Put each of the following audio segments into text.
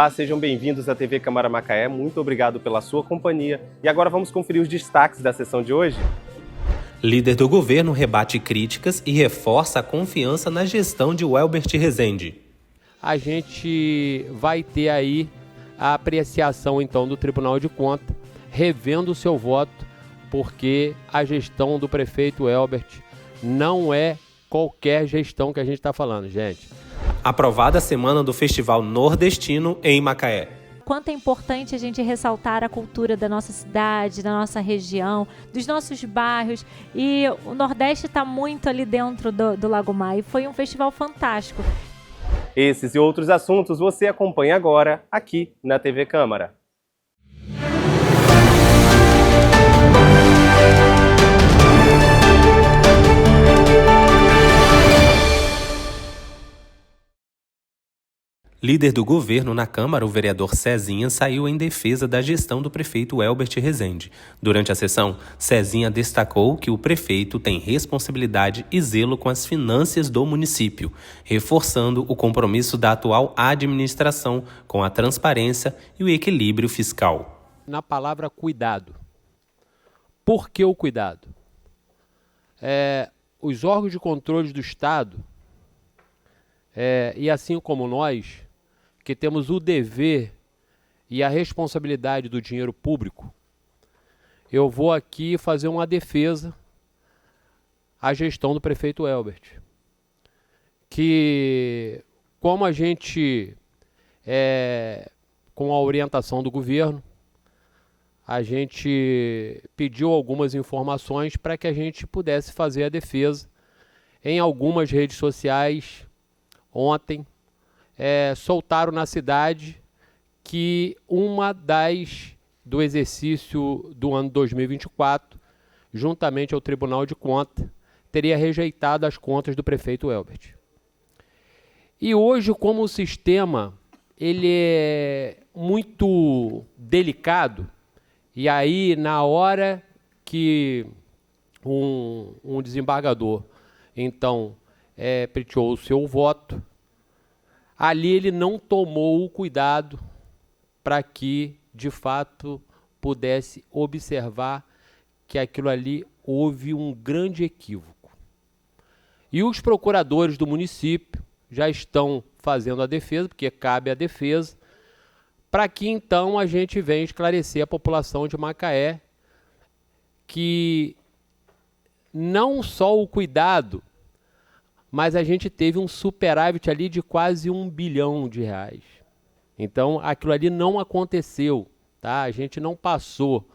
Olá, sejam bem-vindos à TV Câmara Macaé, muito obrigado pela sua companhia. E agora vamos conferir os destaques da sessão de hoje. Líder do governo rebate críticas e reforça a confiança na gestão de Welbert Rezende. A gente vai ter aí a apreciação então do Tribunal de Contas, revendo o seu voto, porque a gestão do prefeito Welbert não é qualquer gestão que a gente está falando, gente. Aprovada a semana do Festival Nordestino em Macaé. Quanto é importante a gente ressaltar a cultura da nossa cidade, da nossa região, dos nossos bairros. E o Nordeste está muito ali dentro do Lago Mar e foi um festival fantástico. Esses e outros assuntos você acompanha agora aqui na TV Câmara. Líder do governo na Câmara, o vereador Cezinha, saiu em defesa da gestão do prefeito Welbert Rezende. Durante a sessão, Cezinha destacou que o prefeito tem responsabilidade e zelo com as finanças do município, reforçando o compromisso da atual administração com a transparência e o equilíbrio fiscal. Na palavra cuidado. Por que o cuidado? Os órgãos de controle do Estado, e assim como nós, que temos o dever e a responsabilidade do dinheiro público, eu vou aqui fazer uma defesa à gestão do prefeito Welbert. Que, como a gente, com a orientação do governo, a gente pediu algumas informações para que a gente pudesse fazer a defesa em algumas redes sociais. Ontem, soltaram na cidade que do exercício do ano 2024, juntamente ao Tribunal de Contas, teria rejeitado as contas do prefeito Welbert. E hoje, como o sistema ele é muito delicado, e aí na hora que um desembargador, então, pleiteou o seu voto, ali ele não tomou o cuidado para que, de fato, pudesse observar que aquilo ali houve um grande equívoco. E os procuradores do município já estão fazendo a defesa, porque cabe a defesa, para que então a gente venha esclarecer a população de Macaé que não só o cuidado, mas a gente teve um superávit ali de quase R$1 bilhão. Então, aquilo ali não aconteceu, tá? A gente não passou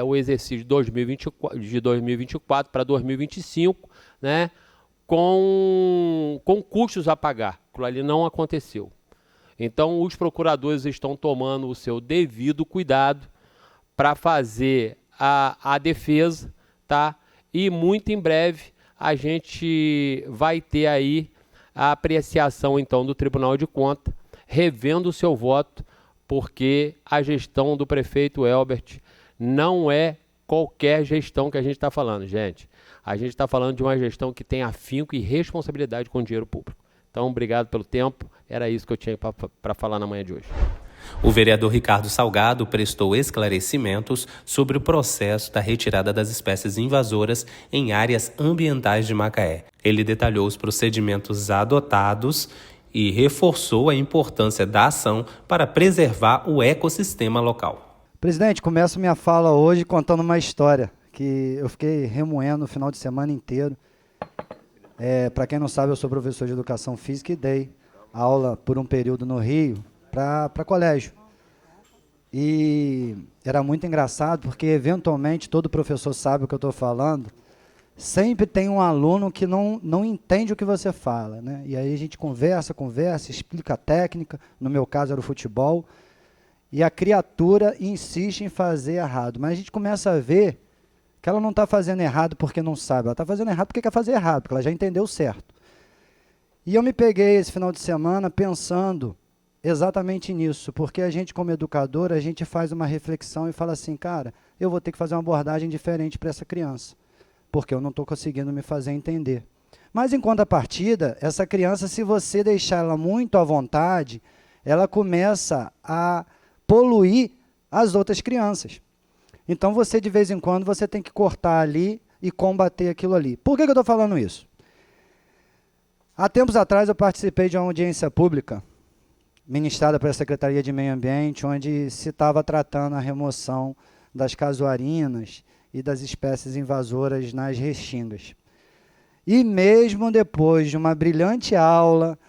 o exercício de 2024 para 2025, né, com custos a pagar. Aquilo ali não aconteceu. Então, os procuradores estão tomando o seu devido cuidado para fazer a defesa, tá? E muito em breve a gente vai ter aí a apreciação, então, do Tribunal de Contas, revendo o seu voto, porque a gestão do prefeito Welbert não é qualquer gestão que a gente está falando, gente. A gente está falando de uma gestão que tem afinco e responsabilidade com o dinheiro público. Então, obrigado pelo tempo. Era isso que eu tinha para falar na manhã de hoje. O vereador Ricardo Salgado prestou esclarecimentos sobre o processo da retirada das espécies invasoras em áreas ambientais de Macaé. Ele detalhou os procedimentos adotados e reforçou a importância da ação para preservar o ecossistema local. Presidente, começo minha fala hoje contando uma história que eu fiquei remoendo o final de semana inteiro. Para quem não sabe, eu sou professor de Educação Física e dei aula por um período no Rio para colégio. E era muito engraçado, porque eventualmente, todo professor sabe o que eu estou falando, sempre tem um aluno que não entende o que você fala, né? E aí a gente conversa, explica a técnica, no meu caso era o futebol, e a criatura insiste em fazer errado. Mas a gente começa a ver que ela não está fazendo errado porque não sabe, ela está fazendo errado porque quer fazer errado, porque ela já entendeu certo. E eu me peguei esse final de semana pensando exatamente nisso, porque a gente, como educador, a gente faz uma reflexão e fala assim, cara, eu vou ter que fazer uma abordagem diferente para essa criança, porque eu não estou conseguindo me fazer entender. Mas, em contrapartida, essa criança, se você deixar ela muito à vontade, ela começa a poluir as outras crianças. Então, você, de vez em quando, você tem que cortar ali e combater aquilo ali. Por que eu estou falando isso? Há tempos atrás, eu participei de uma audiência pública, ministrada pela Secretaria de Meio Ambiente, onde se estava tratando a remoção das casuarinas e das espécies invasoras nas restingas. E mesmo depois de uma brilhante aula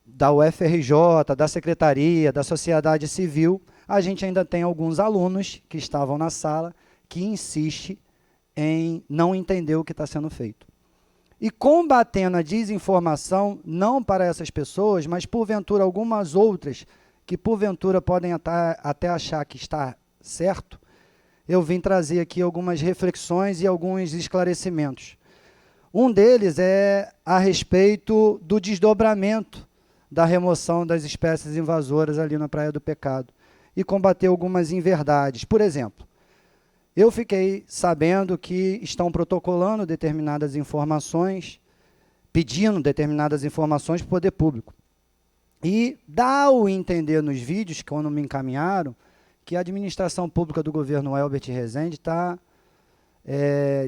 da UFRJ, da Secretaria, da sociedade civil, a gente ainda tem alguns alunos que estavam na sala que insistem em não entender o que está sendo feito. E combatendo a desinformação, não para essas pessoas, mas porventura algumas outras, que porventura podem até achar que está certo, eu vim trazer aqui algumas reflexões e alguns esclarecimentos. Um deles é a respeito do desdobramento da remoção das espécies invasoras ali na Praia do Pecado e combater algumas inverdades. Por exemplo, eu fiquei sabendo que estão protocolando determinadas informações, pedindo determinadas informações para o poder público. E dá a entender nos vídeos, quando me encaminharam, que a administração pública do governo Elbert Rezende está,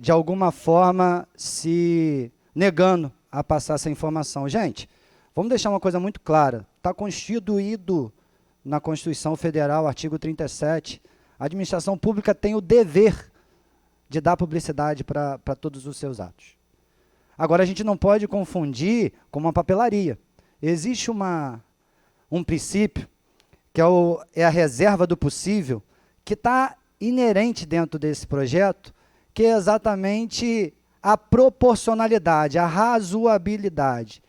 de alguma forma, se negando a passar essa informação. Gente, vamos deixar uma coisa muito clara. Está constituído na Constituição Federal, artigo 37, a administração pública tem o dever de dar publicidade para todos os seus atos. Agora, a gente não pode confundir com uma papelaria. Existe um princípio, que é a reserva do possível, que está inerente dentro desse projeto, que é exatamente a proporcionalidade, a razoabilidade.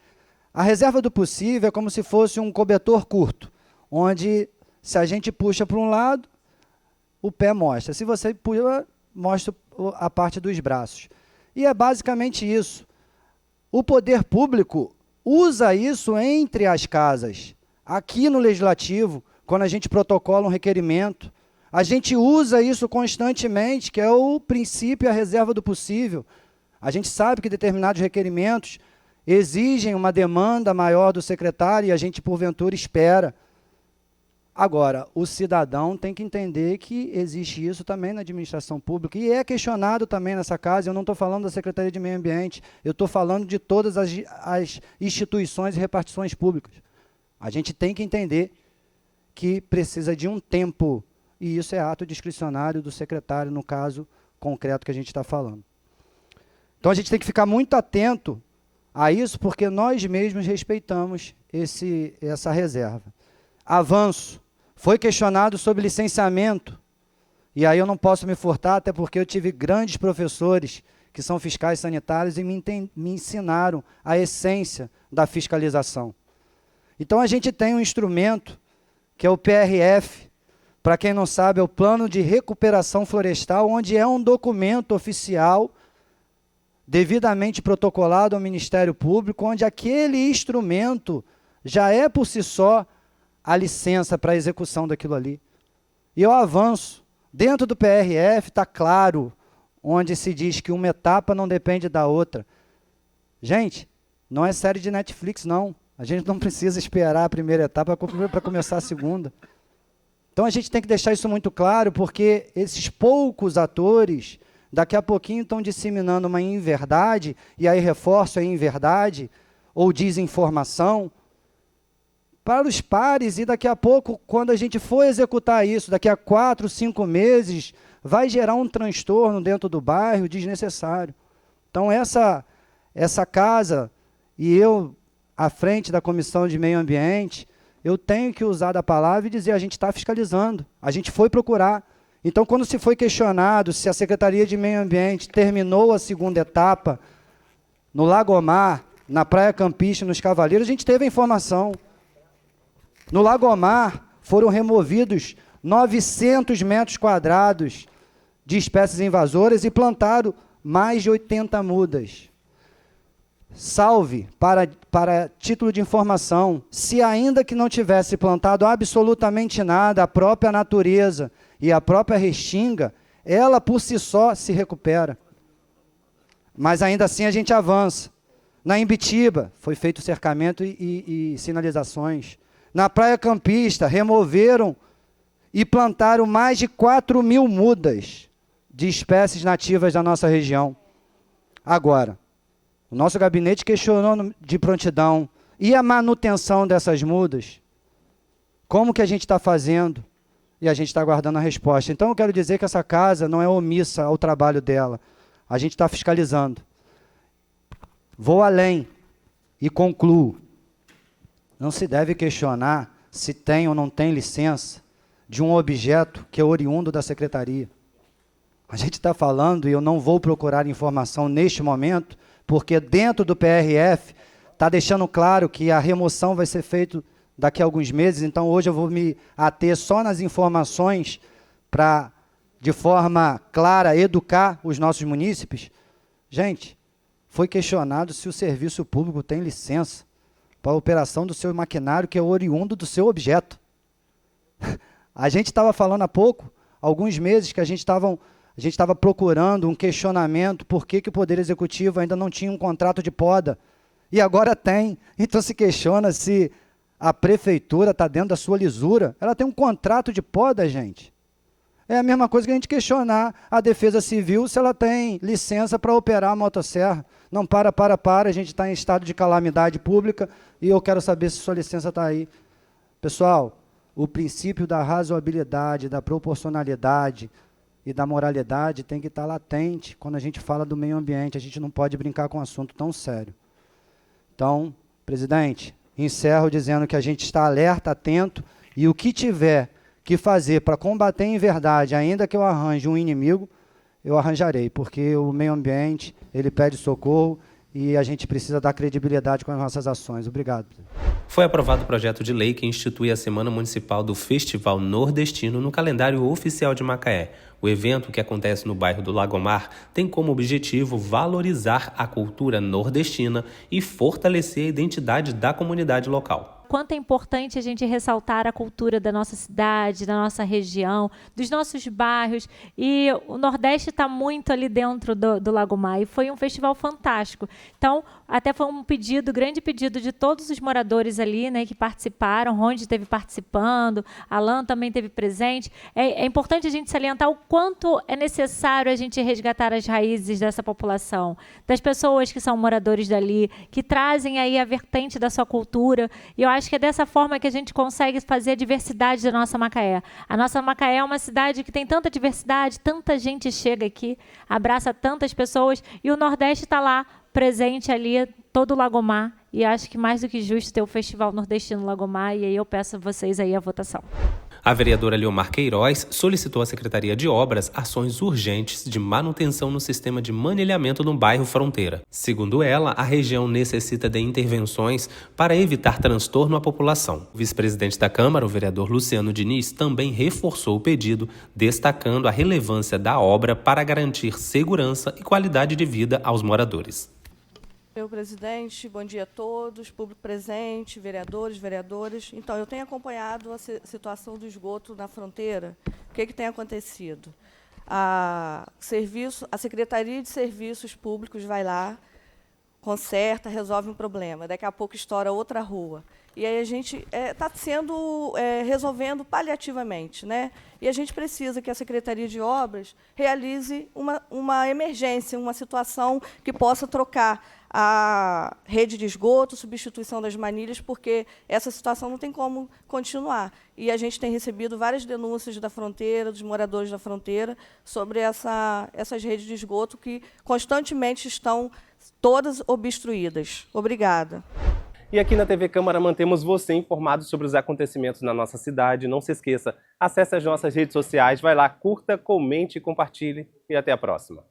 A reserva do possível é como se fosse um cobertor curto, onde, se a gente puxa para um lado, o pé mostra. Se você puxa, mostra a parte dos braços. E é basicamente isso. O poder público usa isso entre as casas. Aqui no Legislativo, quando a gente protocola um requerimento, a gente usa isso constantemente, que é o princípio e a reserva do possível. A gente sabe que determinados requerimentos exigem uma demanda maior do secretário e a gente, porventura, espera. Agora, o cidadão tem que entender que existe isso também na administração pública e é questionado também nessa casa. Eu não estou falando da Secretaria de Meio Ambiente, eu estou falando de todas as instituições e repartições públicas. A gente tem que entender que precisa de um tempo, e isso é ato discricionário do secretário, no caso concreto que a gente está falando. Então, a gente tem que ficar muito atento a isso, porque nós mesmos respeitamos essa reserva. Avanço. Foi questionado sobre licenciamento, e aí eu não posso me furtar, até porque eu tive grandes professores que são fiscais sanitários e me ensinaram a essência da fiscalização. Então, a gente tem um instrumento, que é o PRF, para quem não sabe, é o Plano de Recuperação Florestal, onde é um documento oficial, devidamente protocolado ao Ministério Público, onde aquele instrumento já é, por si só, a licença para a execução daquilo ali. E eu avanço. Dentro do PRF está claro, onde se diz que uma etapa não depende da outra. Gente, não é série de Netflix, não. A gente não precisa esperar a primeira etapa para começar a segunda. Então, a gente tem que deixar isso muito claro, porque esses poucos atores, daqui a pouquinho, estão disseminando uma inverdade, e aí reforço a inverdade, ou desinformação, para os pares, e daqui a pouco, quando a gente for executar isso, daqui a 4, 5 meses, vai gerar um transtorno dentro do bairro desnecessário. Então, essa casa, e eu, à frente da Comissão de Meio Ambiente, eu tenho que usar da palavra e dizer, a gente está fiscalizando, a gente foi procurar. Então, quando se foi questionado se a Secretaria de Meio Ambiente terminou a segunda etapa, no Lagomar, na Praia Campista, nos Cavaleiros, a gente teve a informação. No Lagomar, foram removidos 900 metros quadrados de espécies invasoras e plantaram mais de 80 mudas. Salve, para título de informação, se ainda que não tivesse plantado absolutamente nada, a própria natureza e a própria restinga, ela por si só se recupera. Mas ainda assim a gente avança. Na Imbitiba, foi feito cercamento e sinalizações. Na Praia Campista, removeram e plantaram mais de 4.000 mudas de espécies nativas da nossa região. Agora, o nosso gabinete questionou de prontidão. E a manutenção dessas mudas? Como que a gente está fazendo? E a gente está aguardando a resposta. Então, eu quero dizer que essa casa não é omissa ao trabalho dela. A gente está fiscalizando. Vou além e concluo. Não se deve questionar se tem ou não tem licença de um objeto que é oriundo da secretaria. A gente está falando, e eu não vou procurar informação neste momento, porque dentro do PRF está deixando claro que a remoção vai ser feita daqui a alguns meses, então hoje eu vou me ater só nas informações para, de forma clara, educar os nossos munícipes. Gente, foi questionado se o serviço público tem licença para a operação do seu maquinário que é oriundo do seu objeto. A gente estava falando há pouco, alguns meses, que a gente estava procurando um questionamento por que o Poder Executivo ainda não tinha um contrato de poda. E agora tem. Então se questiona se a prefeitura está dentro da sua lisura. Ela tem um contrato de poda, gente. É a mesma coisa que a gente questionar a Defesa Civil se ela tem licença para operar a motosserra. Não, para, a gente está em estado de calamidade pública e eu quero saber se sua licença está aí. Pessoal, o princípio da razoabilidade, da proporcionalidade e da moralidade tem que estar latente quando a gente fala do meio ambiente. A gente não pode brincar com um assunto tão sério. Então, presidente, encerro dizendo que a gente está alerta, atento, e o que tiver que fazer para combater em verdade, ainda que eu arranje um inimigo, eu arranjarei, porque o meio ambiente, ele pede socorro e a gente precisa dar credibilidade com as nossas ações. Obrigado. Foi aprovado o projeto de lei que institui a Semana Municipal do Festival Nordestino no calendário oficial de Macaé. O evento, que acontece no bairro do Lagomar, tem como objetivo valorizar a cultura nordestina e fortalecer a identidade da comunidade local. Quanto é importante a gente ressaltar a cultura da nossa cidade, da nossa região, dos nossos bairros. E o Nordeste está muito ali dentro do Lagomar. E foi um festival fantástico. Então, até foi um pedido, grande pedido de todos os moradores ali, né, que participaram. Ronde esteve participando, Alan também esteve presente. É importante a gente salientar o quanto é necessário a gente resgatar as raízes dessa população, das pessoas que são moradores dali, que trazem aí a vertente da sua cultura. E eu acho que é dessa forma que a gente consegue fazer a diversidade da nossa Macaé. A nossa Macaé é uma cidade que tem tanta diversidade, tanta gente chega aqui, abraça tantas pessoas, e o Nordeste está lá, presente ali, todo o Lagomar, e acho que mais do que justo ter o Festival Nordestino Lagomar, e aí eu peço a vocês aí a votação. A vereadora Leomar Queiroz solicitou à Secretaria de Obras ações urgentes de manutenção no sistema de manilhamento no bairro Fronteira. Segundo ela, a região necessita de intervenções para evitar transtorno à população. O vice-presidente da Câmara, o vereador Luciano Diniz, também reforçou o pedido, destacando a relevância da obra para garantir segurança e qualidade de vida aos moradores. Senhor presidente, bom dia a todos, público presente, vereadores, vereadoras. Então, eu tenho acompanhado a situação do esgoto na fronteira. O que tem acontecido? A Secretaria de Serviços Públicos vai lá, conserta, resolve um problema. Daqui a pouco estoura outra rua. E aí a gente está resolvendo paliativamente, né? E a gente precisa que a Secretaria de Obras realize uma emergência, uma situação que possa trocar a rede de esgoto, substituição das manilhas, porque essa situação não tem como continuar. E a gente tem recebido várias denúncias da fronteira, dos moradores da fronteira, sobre essas redes de esgoto que constantemente estão todas obstruídas. Obrigada. E aqui na TV Câmara mantemos você informado sobre os acontecimentos na nossa cidade. Não se esqueça, acesse as nossas redes sociais, vai lá, curta, comente e compartilhe. E até a próxima.